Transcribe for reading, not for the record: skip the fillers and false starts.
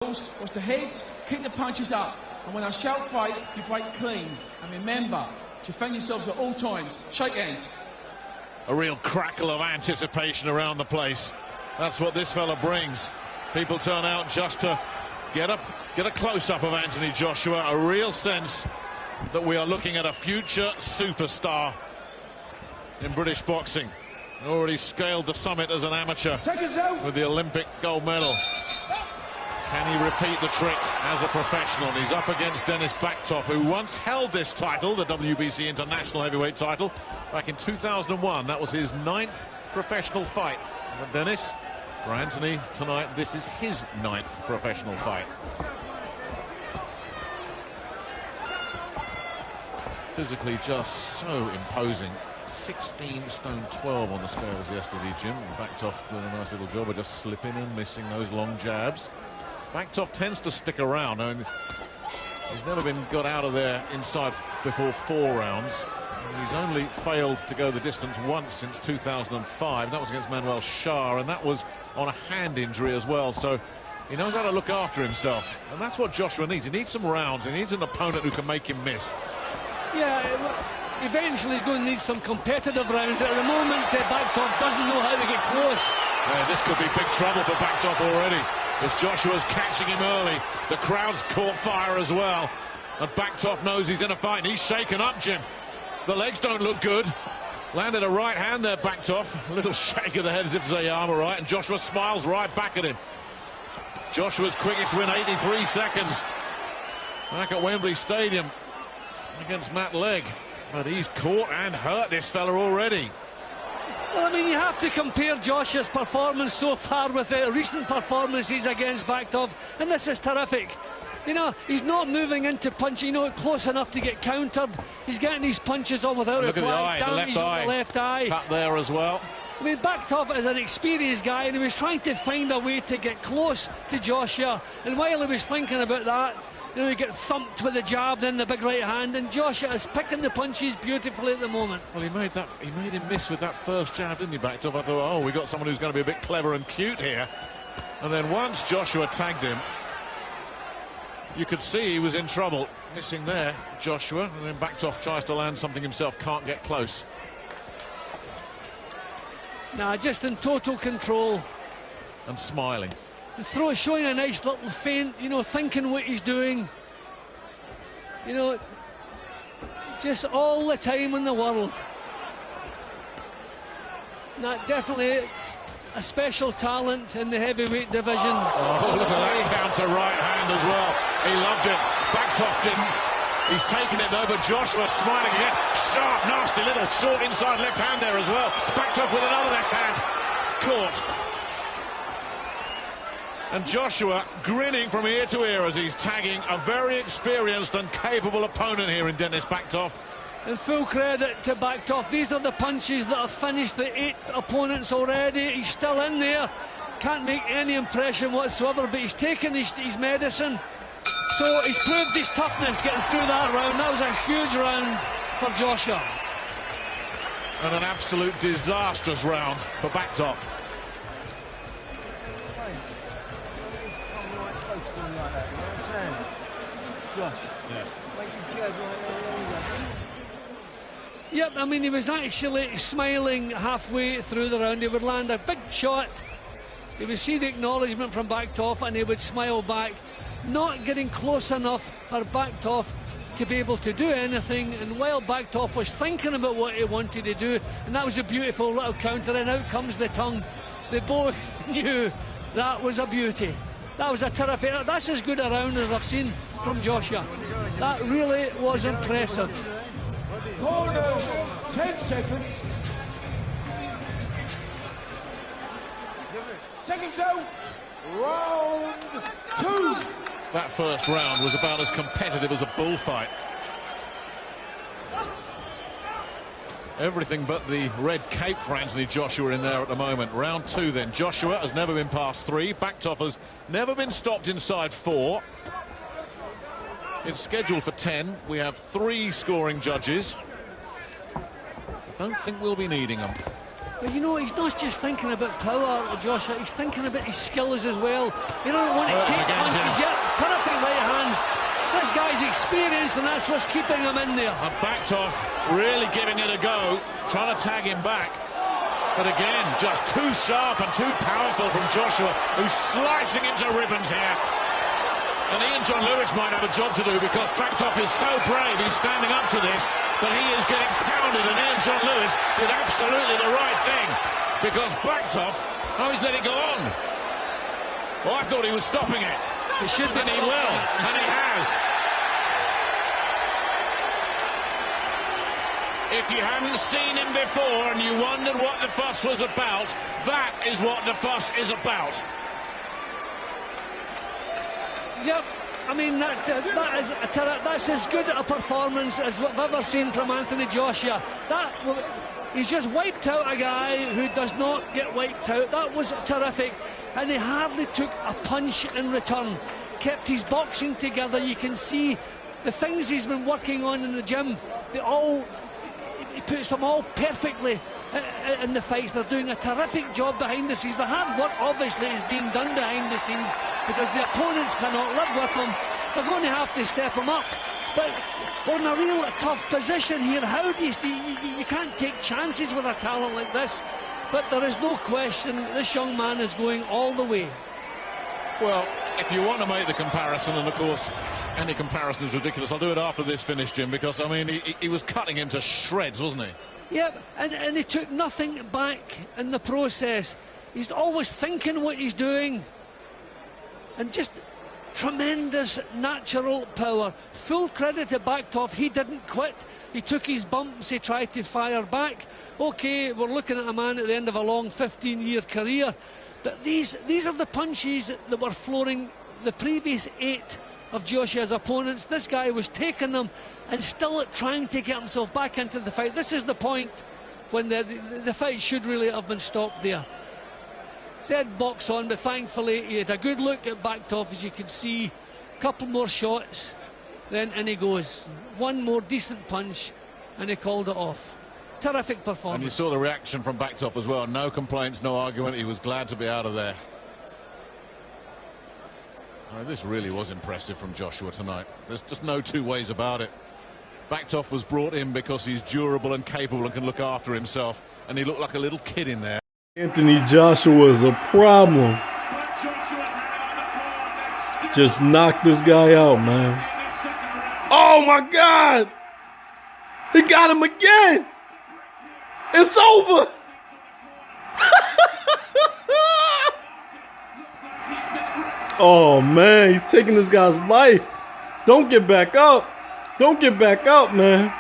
Was the heads, keep the punches up, and when I shout break, you break clean. And remember, defend yourselves at all times. Shake hands. A real crackle of anticipation around the place. That's what this fella brings. People turn out just to get a close-up of Anthony Joshua. A real sense that we are looking at a future superstar in British boxing. Already scaled the summit as an amateur with the Olympic gold medal. Can he repeat the trick as a professional? He's up against Denis Baktov, who once held this title, the WBC International Heavyweight title, back in 2001. That was his 9th professional fight. For Denis, for Anthony tonight, this is his 9th professional fight. Physically just so imposing. 16 stone 12 on the scales yesterday, Jim. Baktov doing a nice little job of just slipping and missing those long jabs. Baktov tends to stick around, and he's never been got out of there inside before 4 rounds. He's only failed to go the distance once since 2005. That was against Manuel Shah, and that was on a hand injury as well. So he knows how to look after himself, and that's what Joshua needs. He needs some rounds. He needs an opponent who can make him miss. Yeah, eventually he's going to need some competitive rounds. At the moment, Baktov doesn't know how to get close. Yeah, this could be big trouble for Baktov already, as Joshua's catching him early. The crowd's caught fire as well, and Baktov knows he's in a fight. He's shaken up, Jim. The legs don't look good. Landed a right hand there, Baktov. A little shake of the head as if to say, yeah, I'm all right, and Joshua smiles right back at him. Joshua's quickest win, 83 seconds. Back at Wembley Stadium against Matt Legg. But he's caught and hurt this fella already. Well, I mean, you have to compare Joshua's performance so far with the recent performances against Baktov, and this is terrific. You know, he's not moving into punch, you know, close enough to get countered. He's getting these punches on without Look reply. at the eye, the left eye. Cut there as well. I mean, Baktov is an experienced guy, and he was trying to find a way to get close to Joshua. And while he was thinking about that, you know, he get thumped with the jab, then the big right hand, and Joshua is picking the punches beautifully at the moment. Well, he made him miss with that first jab, didn't he, Baktov? I thought, oh, we got someone who's going to be a bit clever and cute here. And then once Joshua tagged him, you could see he was in trouble. Missing there, Joshua, and then Baktov tries to land something himself, can't get close. Nah, just in total control. And smiling. Showing a nice little feint, you know, thinking what he's doing. You know, just all the time in the world. That definitely a special talent in the heavyweight division. Oh, look at that counter right hand as well. He loved it. Baktov didn't. He's taken it though, but Joshua smiling again. Sharp, nasty little short inside left hand there as well. Baktov with another left hand. Caught. And Joshua grinning from ear to ear as he's tagging a very experienced and capable opponent here in Denis Baktov. And full credit to Baktov. These are the punches that have finished the 8 opponents already. He's still in there. Can't make any impression whatsoever, but he's taken his medicine. So he's proved his toughness getting through that round. That was a huge round for Joshua. And an absolute disastrous round for Baktov. Yep, I mean, he was actually smiling halfway through the round. He would land a big shot, he would see the acknowledgement from Baktov, and he would smile back, not getting close enough for Baktov to be able to do anything. And while Baktov was thinking about what he wanted to do, and that was a beautiful little counter, and out comes the tongue. They both knew that was a beauty. That was a terrific, that's as good a round as I've seen from Joshua. That really was impressive. Corners, 10 seconds. Seconds out. Round 2. That first round was about as competitive as a bullfight. Everything but the red cape for Anthony Joshua in there at the moment. Round 2 then. Joshua has never been past 3. Baktov has never been stopped inside 4. It's scheduled for 10. We have 3 scoring judges. I don't think we'll be needing them. But you know, he's not just thinking about power, Joshua, he's thinking about his skills as well. He doesn't want to take punches yet. Terrific right hands. This guy's experienced, and that's what's keeping him in there. And Baktov really giving it a go, trying to tag him back. But again, just too sharp and too powerful from Joshua, who's slicing into ribbons here. And Ian John Lewis might have a job to do because Baktov is so brave, he's standing up to this, but he is getting pounded, and Ian John Lewis did absolutely the right thing because Baktov, oh, he's let it go on. Well, I thought he was stopping it. He should be, and he will, and he has. If you hadn't seen him before and you wondered what the fuss was about, that is what the fuss is about. Yep, I mean, that's as good a performance as what I've ever seen from Anthony Joshua. He's just wiped out a guy who does not get wiped out. That was terrific, and he hardly took a punch in return. Kept his boxing together. You can see the things he's been working on in the gym. He puts them all perfectly in the fights. They're doing a terrific job behind the scenes. The hard work obviously is being done behind the scenes because the opponents cannot live with them. They're going to have to step them up. But we're in a real tough position here. How do you can't take chances with a talent like this. But there is no question this young man is going all the way. Well, if you want to make the comparison, and of course any comparison is ridiculous, I'll do it after this finish, Jim, because I mean he was cutting him to shreds, wasn't he? Yep, and he took nothing back in the process. He's always thinking what he's doing, and just tremendous natural power. Full credit to Baktov, he didn't quit. He took his bumps, he tried to fire back. Okay, we're looking at a man at the end of a long 15-year career, but these are the punches that were flooring the previous 8 of Joshua's opponents. This guy was taking them and still trying to get himself back into the fight. This is the point when the fight should really have been stopped there. Said box on, but thankfully he had a good look at Baktov, as you can see. A couple more shots, then in he goes. One more decent punch, and he called it off. Terrific performance. And you saw the reaction from Baktov as well. No complaints, no argument. He was glad to be out of there. Oh, this really was impressive from Joshua tonight. There's just no two ways about it. Baktov was brought in because he's durable and capable and can look after himself, and he looked like a little kid in there. Anthony Joshua is a problem. Just knocked this guy out, man. Oh my God! He got him again! It's over! Oh man, he's taking this guy's life. Don't get back up. Don't get back up, man.